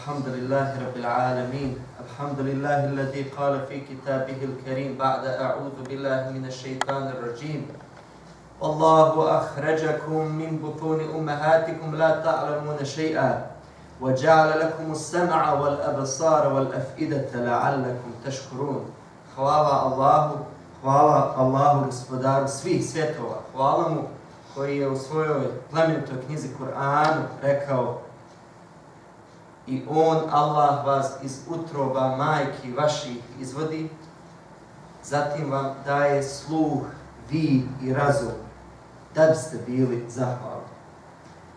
الحمد لله رب العالمين الحمد لله الذي قال في كتابه الكريم بعد أعوذ بالله من الشيطان الرجيم والله أخرجكم من بطون أمهاتكم لا تعلمون شيئا وجعل لكم السمع والأبصار والأفئدة لعلكم تشكرون. Hvala Allahu gospodaru svih svjetova. Hvala mu koji je u svojoj plemenitoj knjizi Kur'anu rekao: i on, Allah, vas iz utroba majki vaših izvodi, zatim vam daje sluh, vid i razum, da biste bili zahvalni.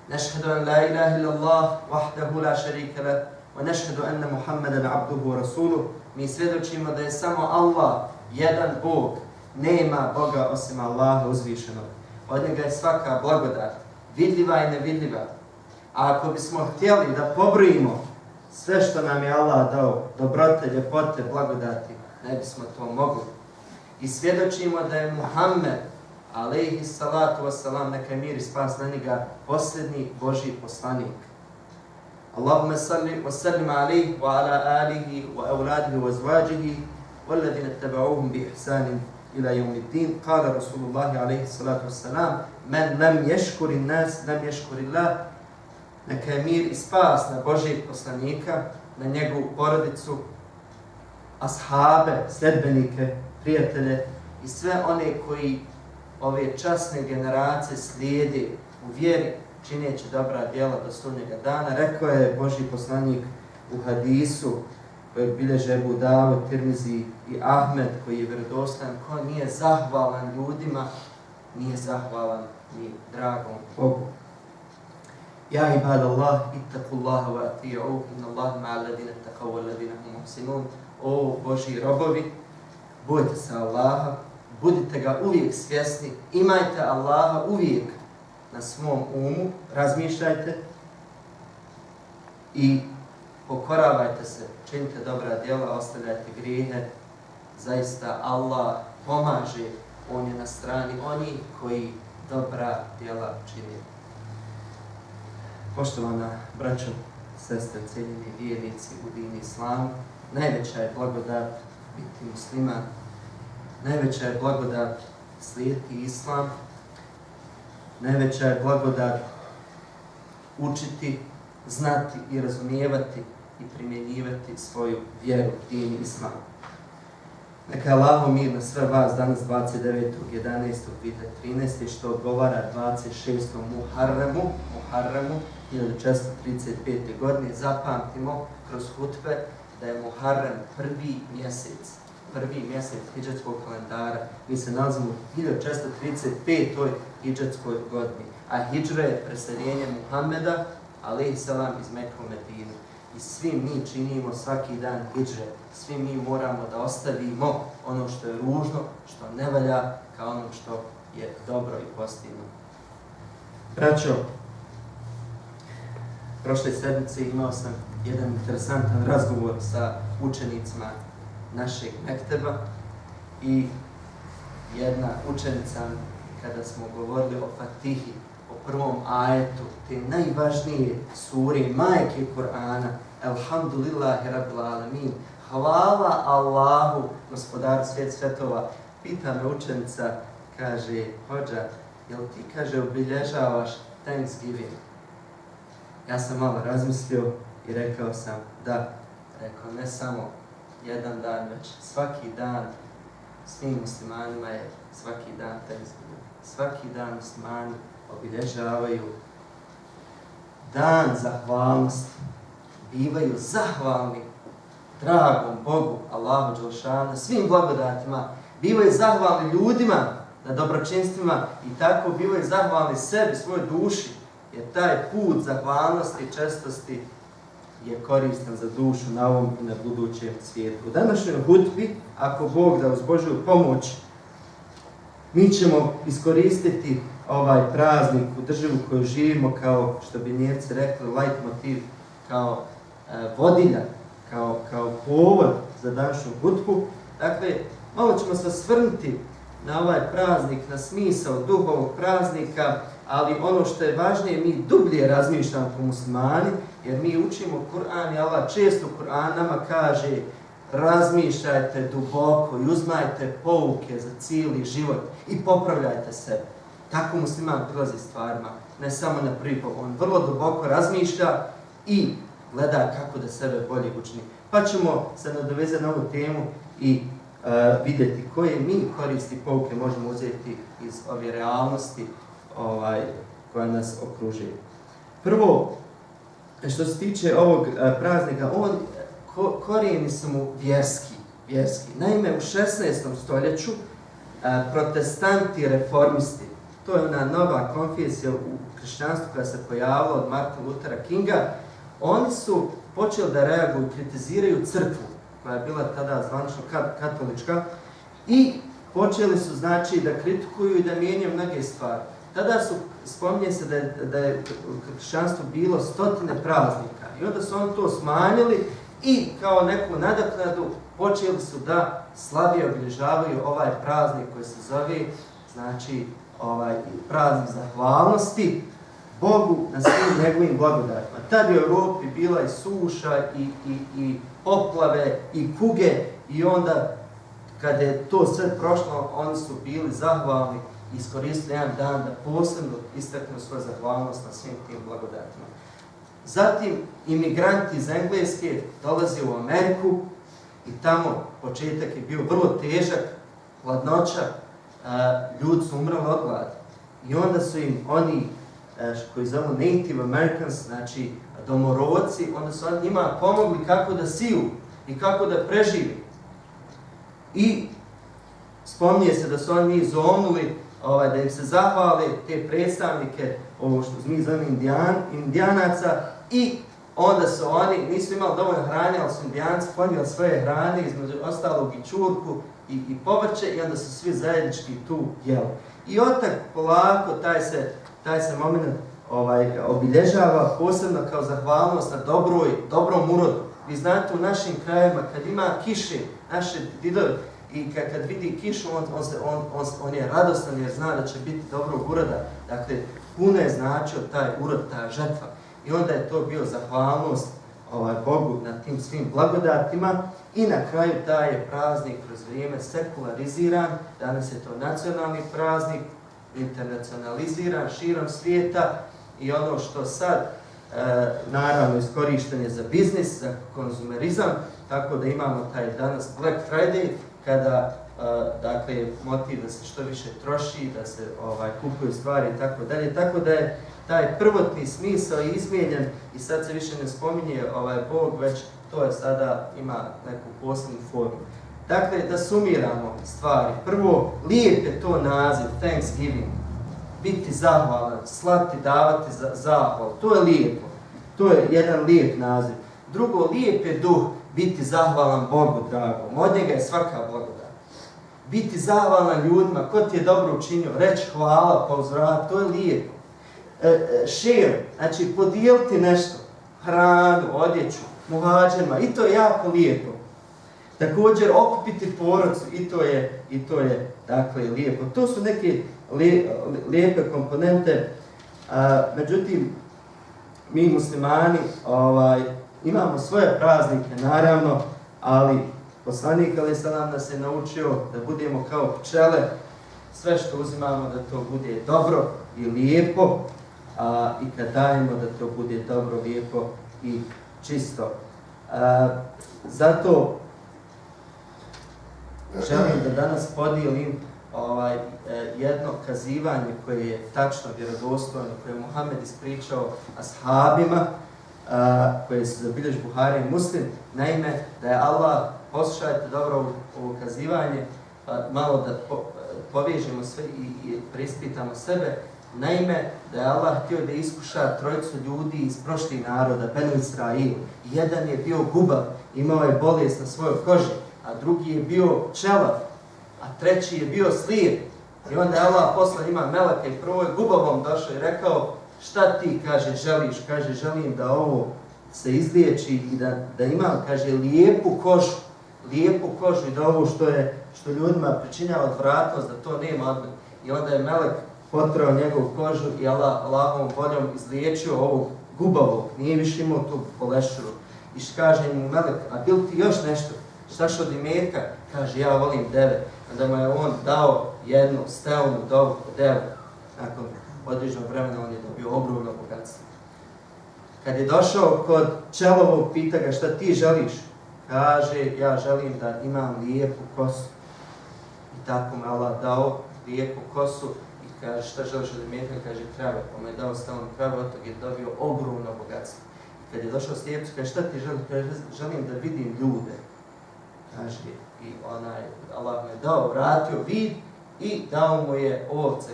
Nešhedu an la ilaha illallah, wahdahu la šarika lah, wa nešhedu anna Muhammadan abduhu wa rasuluh. Mi svjedočimo da je samo Allah, jedan Bog, nema Boga osim Allaha uzvišenog. Od njega je svaka blagodat, vidljiva i nevidljiva. A ako bismo htjeli da pobrojimo sve što nam je Allah dao, dobrote, ljepote, blagodati, ne bismo to mogli. I svjedočimo da je Muhammed, alejhi salatu wassalam, neka mir i spas na njega, posljednji Božji poslanik. Allahumma salli wa sallim alejhi wa ala alihi wa auladihi wa azvajihi والذين اتبعوهم بإحسان إلى يوم الدين. قال رسول الله عليه الصلاة والسلام: من لم يشكر الناس لم يشكر الله. Neka je mir i spas na Božijeg poslanika, na njegovu porodicu, ashabe, sledbenike, prijatelje i sve one koji ove časne generacije slijede u vjeri, čineći dobra djela do sudnjega dana. Rekao je Božji poslanik u hadisu kojeg bilježe Ebu Davud, Tirmizi i Ahmed, koji je vjerodostojan: ko nije zahvalan ljudima, nije zahvalan ni dragom Bogu. Ja ibadallah, ittaqullaha wa ati'uhu, inna Allaha ma'a alladhina ittaqaw wal ladhina hum muhsinun. O Božji robovi, bojte se Allaha, budite ga uvijek svjesni, imajte Allaha uvijek na svom umu, razmišljajte i pokoravajte se, činite dobra djela, ostavljajte grijehe. Zaista Allah pomaže, on je na strani onih koji dobra djela čine. Poštovana braćo, sestre, cijenjeni vjernici u dini islamu, najveća je blagodat biti musliman, najveća je blagodat slijediti islam, najveća je blagodat učiti, znati i razumijevati i primjenjivati svoju vjeru, din islam. Neka je Allahov mir na sve vas danas 29.11.2013. što odgovara 26. Muharremu 1435. godine. Zapamtimo kroz hutbe da je Muharrem prvi mjesec hidžetskog kalendara. Mi se nalazimo u 1435. hidžetskoj godini, a hidžra je preseljenje Muhammeda alejhi selam iz Mekke u Medinu. I svi mi činimo svaki dan hidžre. Svi mi moramo da ostavimo ono što je ružno, što ne valja, kao ono što je dobro i pozitivno. Braćo, prošle sedmice imao sam jedan interesantan razgovor sa učenicima našeg mekteba i jedna učenica, kada smo govorili o Fatihi, o prvom ajetu te najvažnije sure, majke Kur'ana, Alhamdulillahi Rabbil Alamin, hvala Allahu, gospodaru svjetova. Pita me učenica, kaže: hođa, jel ti, kaže, obilježavaš Thanksgiving? Ja sam malo razmislio i rekao sam da. Rekao, ne samo jedan dan, već svaki dan svim muslimanima je svaki dan Thanksgiving. Svaki dan muslimani obilježavaju dan zahvalnosti, bivaju zahvalni dragom Bogu, Allahu dželešanu, svim blagodatima, bivaju zahvalni ljudima na dobročinstvima i tako bivaju zahvalni sebi, svojoj duši, jer taj put zahvalnosti i čestosti je koristan za dušu na ovom i na budućem svijetu. U današnjoj hutbi, ako Bog da uz Božju pomoć, mi ćemo iskoristiti ovaj praznik u državu koju živimo, kao što bi Njemci rekli, leitmotiv, kao vodilja, kao povod za današnju hutbu. Dakle, malo ćemo se osvrnuti na ovaj praznik, na smisao duhovog praznika ali ono što je važnije, mi dublje razmišljamo kao muslimani, jer mi učimo Kur'an i Allah često Kur'an nama kaže razmišljajte duboko i uzmajte pouke za cijeli život i popravljajte sebe. Tako musliman prilazi stvarima, ne samo na prvi pogled. On vrlo duboko razmišlja i gleda kako da sebe bolje učini. Pa ćemo se nadovezati na ovu temu i vidjeti koje mi koristi pouke možemo uzeti iz ove realnosti koja nas okružuje. Prvo, što se tiče ovog praznika, korijeni su mu vjerski. Naime, u 16. stoljeću protestanti, reformisti, to je ona nova konfesija u hrišćanstvu koja se pojavila od Martina Luthera Kinga, oni su počeli da reaguju, kritiziraju crkvu, koja je bila tada zvanično katolička, i počeli su znači da kritikuju i da mijenjaju mnoge stvari. Tada spominje se da je u hrišćanstvu bilo 100 praznika i onda su oni to smanjili i kao neku nadoknadu počeli su da slavije obilježavaju ovaj praznik koji se zove znači praznik zahvalnosti Bogu na svim njegovim blagodatima. Tad je u Europi bila i suša i poplave i kuge i onda kada je to sve prošlo, oni su bili zahvalni i iskoristili jedan dan da posebno istaknu svoju zahvalnost na svim tim blagodatima. Zatim, imigranti iz Engleske dolaze u Ameriku i tamo početak je bio vrlo težak, hladnoća, ljudi su umrali od gladi. I onda su im oni koji zovu Native Americans, znači domorodci, onda su oni njima pomogli kako da siju i kako da preživi. I spominje se da su oni njih zovnuli da im se zahvale te predstavnike, ovo što mi zovemo indijanaca, i onda su oni, nisu imali dovoljno hrane, ali su indijanci ponijeli svoje hrane, između ostalog i čurku i povrće, i onda su svi zajednički tu jeli. I otak polako taj se moment obilježava posebno kao zahvalnost na dobrom urodu. Vi znate, u našim krajevima kad ima kiše, naše didovi, i kad vidi kišu, on je radostan jer zna da će biti dobrog uroda. Dakle, puno je značio taj urod, ta žetva. I onda je to bio zahvalnost Bogu na tim svim blagodatima. I na kraju taj je praznik kroz vrijeme sekulariziran. Danas je to nacionalni praznik, internacionaliziran širom svijeta. I ono što sad, naravno, iskorišten je za biznis, za konzumerizam, tako da imamo taj danas Black Friday, kada dakle, motiv da se što više troši, da se kupuju stvari i tako dalje. Tako da je taj prvotni smisao izmijenjen i sad se više ne spominje Bog, već to je sada ima neku posebnu formu. Dakle, da sumiramo stvari. Prvo, lijep je to naziv, Thanksgiving. Biti zahvalan, slati, davati zahval. To je lijepo. To je jedan lijep naziv. Drugo, lijep je duh, biti zahvalan Bogu dragom. Od njega je svaka blagodat. Biti zahvalan ljudima, ko ti je dobro učinio, reći hvala pa uzvrat, to je lijepo. Share, znači podijeliti nešto, hranu, odjeću, muhađerima, i to je jako lijepo. Također okupiti porodcu, i to je dakle lijepo. To su neke lijepe komponente, međutim, mi muslimani imamo svoje praznike, naravno, ali poslanik alejhi selam nas je naučio da budemo kao pčele, sve što uzimamo da to bude dobro i lijepo, i kad dajemo da to bude dobro, lijepo i čisto. Zato želim da danas podijelim jedno kazivanje koje je tačno, vjerodostojno, koje je Muhammed ispričao ashabima, koje se zabilježi Buhari i Muslim. Naime, da je Allah, poslušajte dobro ovo kazivanje, malo da povežemo sve i preispitamo sebe. Naime, da je Allah htio da iskuša trojicu ljudi iz prošlih naroda, Benu Israil. Jedan je bio gubav, imao je bolest na svojoj koži, a drugi je bio čelav, a treći je bio slijep. I onda je Allah poslao njima meleka i prvo je gubavom došao i rekao: šta ti, kaže, želiš? Kaže, želim da ovo se izliječi i da imam, kaže, lijepu kožu i da ovo što ljudima pričinjava odvratnost, da to nema odmah. I onda je melek potrao njegovu kožu i Allahovom voljom izliječio ovog gubavog, nije više imao tu bolešuru. I kaže mu melek, a bil ti još nešto? Štaš od imetka? Kaže, ja volim deve. Onda mu je on dao jednu stelnu devu. Nakon određenog vremena on je dobio ogromno bogatstvo. Kad je došao kod pčelovog, pita ga šta ti želiš? Kaže, ja želim da imam lijepu kosu. I tako mu Allah dao lijepu kosu i kaže, šta želiš od imetka? Kaže, krave. Pa mu je dao stelnu krave, od toga je dobio ogromno bogatstvo. Kad je došao slijepcu, kaže, šta ti želiš? Kaže, želim da vidim ljude. Kaže, i Allah mu je dao, vratio vid i dao mu je ovce,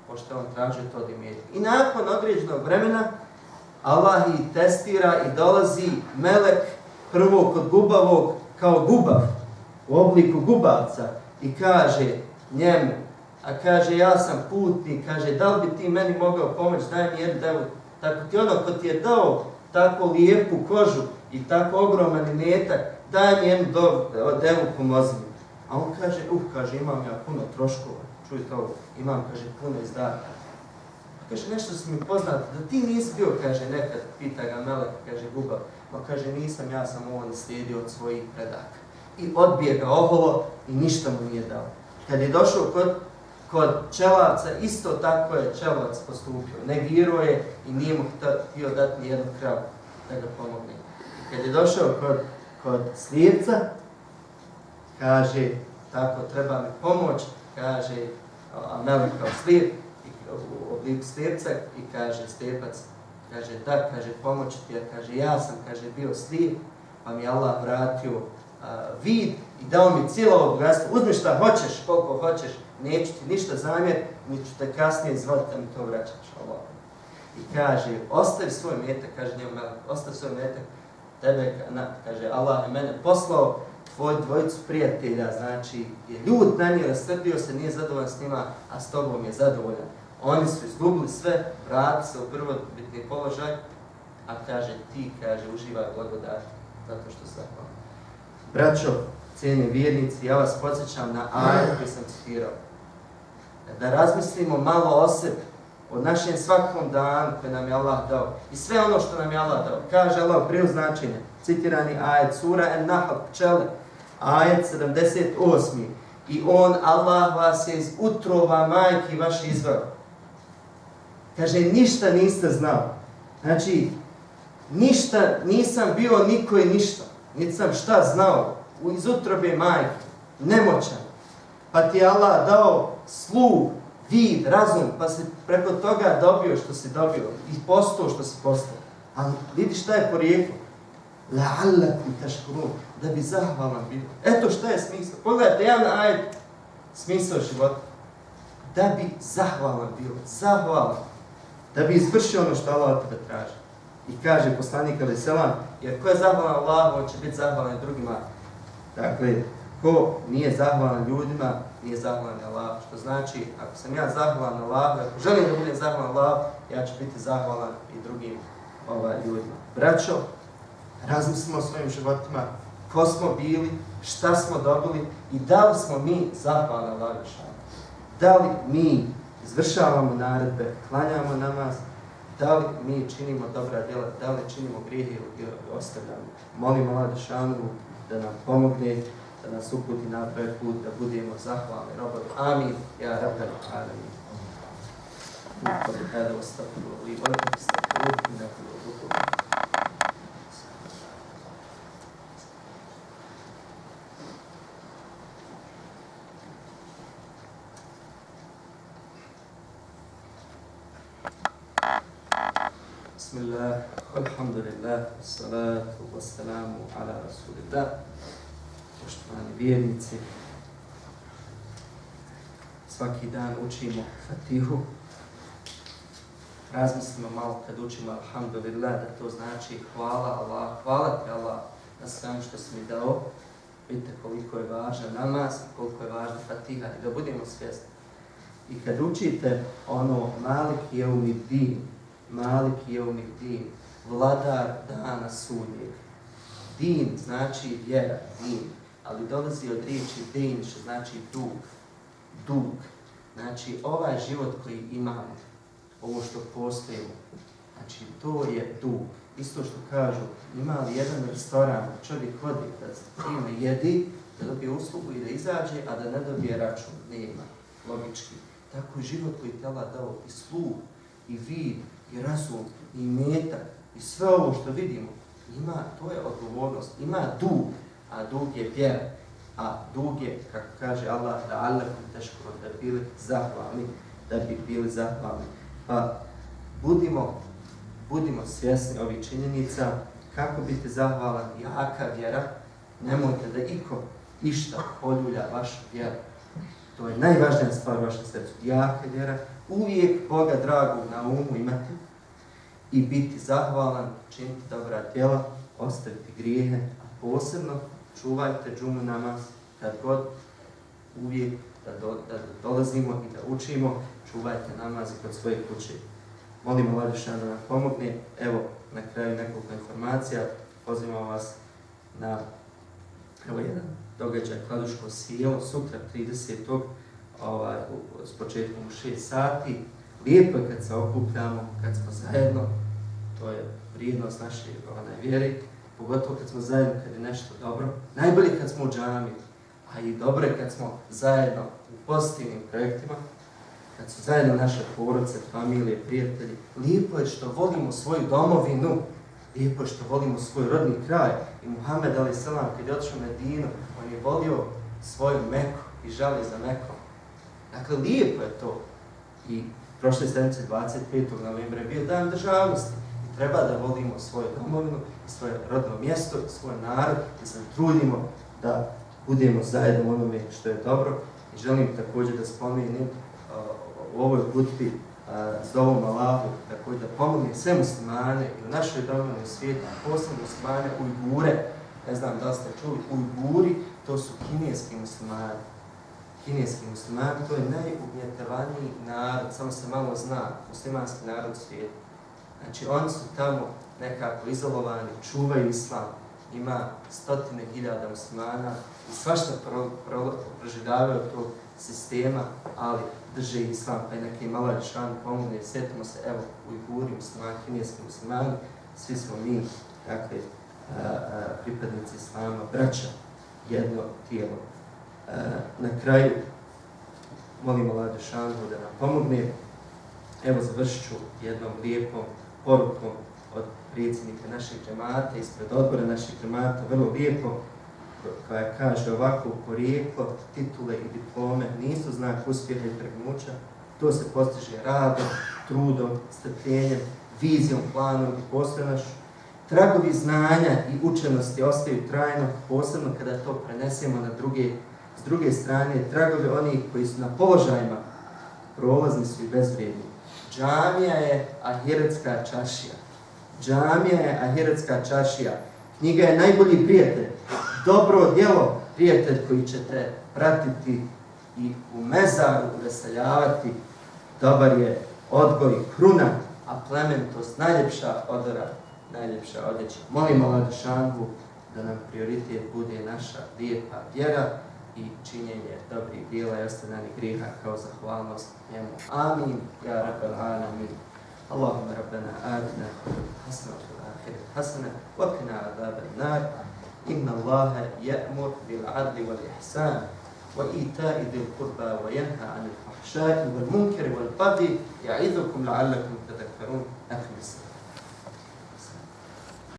pošto on tražio to od imetka. I nakon određenog vremena, Allah ih testira i dolazi melek prvo kod gubavog kao gubav, u obliku gubavca i kaže njemu, a kaže ja sam putnik, kaže da li bi ti meni mogao pomoći, daj mi jednu devu. Tako ti ono ko ti je dao tako lijepu kožu i tako ogroman imetak, daj mi jednu devu, pomozi mi. A on kaže, kaže imam ja puno troškova, čujte ovo, imam, kaže, puno izdataka. Kaže, nešto si mi poznat, da ti nisi bio, kaže, nekad, pita ga melek, kaže, gubav. Pa kaže, nisam, ja sam ovo naslijedio od svojih predaka. I odbije ga oholo i ništa mu nije dao. Kad je došao kod pčelaca, isto tako je pčelac postupio. Negirao je i nije mu htio dati ni jednu kravu da ga pomogne. I kad je došao kod slijepca, kaže, tako, treba mi pomoć, kaže, a melek kao slijep, u obliku slijepca i kaže slijepac, kaže da, kaže pomoći ti, jer kaže ja sam, kaže bio slijep, pa mi Allah vratio vid i dao mi cijelo bogatstvo, uzmi šta hoćeš, koliko hoćeš, neću ti ništa zamjeriti, ni ću te kasnije zvati da mi to vraćaš. Allah. I kaže, ostavi svoj metak, kaže njemu melek, ostavi svoj metak, tebe, kaže Allah je mene poslao, tvoj dvojicu prijatelja, znači je ljud na njih, rasrdio se, nije zadovoljan s njima, a s tobom je zadovoljan. Oni su izgubili sve, vrati se u prvobitni položaj, a kaže ti, kaže, uživaj blagodati zato što se zahvalim. Braćo, cijeni vjernici, ja vas podsjećam na ajet koji sam citirao. Da razmislimo malo o sebi, o našem svakom danu koji nam je Allah dao i sve ono što nam je Allah dao. Kaže Allah prije značenja, citirani ajet, sura En-Nahl, pčele, ajet 78. I on, Allah, vas je iz utrova majki vaše izveo. Kaže, ništa niste znao. Znači, ništa, nisam bio niko i ništa. Niti sam šta znao. Iz utrobe majke. Nemoćan. Pa ti je Allah dao sluh, vid, razum, pa si preko toga dobio što si dobio. I postao što si postao. Ali vidi šta je porijeklo. La'allakum tashkurun. Da bi zahvalan bio. Eto šta je smisao. Pogledajte, jedan ajet smisao života. Da bi zahvalan bio. Zahvalan. Da bi izvršio ono što Allah od tebe traži. I kaže poslanik alejhi selam, jer ko je zahvalan Allahu, on će biti zahvalan drugima. Dakle, ko nije zahvalan ljudima, nije zahvalan Allahu. Što znači, ako sam ja zahvalan Allahu, ako želim da budem zahvalan Allahu, ja ću biti zahvalan i drugim ljudima. Braćo, razmislimo o svojim životima, ko smo bili, šta smo dobili i da li smo mi zahvalni Allahu. Da li mi izvršavamo naredbe, klanjamo namaz, da li mi činimo dobra djela, da li činimo grijehe ili ostavljamo. Molim Allah da nam pomogne, da nas uputi na pravi put, da budemo zahvalni robovi. Amin. Ja rabbal alamin. هذا واستغفر لي ولكم استغفروه انه هو الغفور الرحيم. بسم الله والحمد لله والصلاة والسلام على رسول الله. Poštovani vjernici, svaki dan učimo Fatihu. Razmislimo malo kad učimo Alhamdulillah, da to znači hvala Allah, hvala ti Allah na svemu što si mi dao. Vidite koliko je važan namaz, koliko je važna Fatiha i da budemo svjesni. I kad učite ono Malik Jeumid-Din, Malik Jeumid-Din, vladar dana sudnjeg. Din znači vjera, din, ali dolazi od riječi din, što znači dug. Znači, ovaj život koji imamo, ovo što postojimo, znači, to je dug. Isto što kažu, ima li jedan restoran, čovjek vodi da time jedi, da dobije uslugu i da izađe, a da ne dobije račun. Nema, logički. Tako je život koji te Allah dao i sluh, i vid, i razum, i metak, i sve ovo što vidimo. Ima, to je odgovornost, ima dug, a dug je vjera. A dug je, kako kaže Allah, da Allakum teškuro, da bi bili zahvalni. Pa budimo svjesni ovih činjenica, kako biti zahvalan, jaka vjera, nemojte da iko išta poljulja vašu vjeru. To je najvažnija stvar u vašem srcu, jaka vjera, uvijek Boga dragog na umu imati i biti zahvalan, činiti dobra djela, ostaviti grijehe, a posebno čuvajte džumu namaz kad god uvijek da dolazimo i da učimo, čuvajte namaz kod svoje kuće. Molimo Allah da nam pomogne. Evo, na kraju nekoliko informacija. Pozivam vas na jedan događaj Kladuško sjelo, sutra 30. S početkom u 6 sati. Lijepo je kad se okupljamo, kad smo zajedno. To je vrijednost naše vjere. Pogotovo kad smo zajedno, kad je nešto dobro. Najbolje kad smo u džamiji, a i dobro je kad smo zajedno u pozitivnim projektima. Kad su zajedno naše porodice, familije, prijatelji, lijepo je što volimo svoju domovinu, lijepo je što volimo svoj rodni kraj. I Muhammed a.s. kad je otišao u Medinu, on je volio svoju Meku i žalio za Mekom. Dakle, lijepo je to. I prošle sedmice 25. novembra je bio dan državnosti. I treba da volimo svoju domovinu, svoje rodno mjesto, svoj narod i se trudimo da budemo zajedno u onome što je dobro. I želim također da spomenem u ovoj hutbi zovom Allahu također da pomogne sve muslimane i u našoj domovini u svijetu, posebno muslimane Ujgure. Ne znam da li ste čuli, Ujguri to su kineski muslimani. Kineski muslimani to je najugnjetovaniji narod, samo se malo zna, muslimanski narod u svijetu. Znači oni su tamo nekako izolovani, čuvaju islam. Ima 100.000 muslimana i svašta proživljavaju tog sistema, ali drže islam, pa je neki malo rešan pomogne. Sjetimo se, evo, Ujguri, muslimani, kineski muslimani, svi smo mi, dakle, pripadnici islama, braća, jedno tijelo. Na kraju, molim Allah Đelešanohu da nam pomogne. Evo, završit ću jednom lijepom porukom od predsjednika našeg džemata, ispred odbora našeg džemata, vrlo lijepo, koja kaže ovako: porijeklo, titule i diplome nisu znak uspjeha i pregnuća, to se postiže radom, trudom, strpljenjem, vizijom, planom i postojanošću. Tragovi znanja i učenosti ostaju trajno, posebno kada to prenesemo na druge. S druge strane, tragovi onih koji su na položajima prolazni su i bezvrijedni. Džamija je ahiretska čašija. Džamija je ahiretska čašija. Knjiga je najbolji prijatelj. Dobro djelo, prijatelj koji će te pratiti i u mezaru uveseljavati. Dobar je odgoj kruna, a plementost najljepša odora, najljepša odjeća. Molimo Allah Đelešanohu da nam prioritet bude naša lijepa vjera i činjenje dobrih djela i ostavljanje grijeha kao zahvalnost njemu. Amin, ja rabbal alamin. Allahumma rabbana atina hasana fil akhirati hasana wa qina adhaban nar. Inna Allaha ya'mur bil 'adli wal ihsan wa ita'i dhil qurba wa yanha 'anil fahsha'i wal munkari wal baghi ya'idhukum la'allakum tadhakkarun. Akhlis.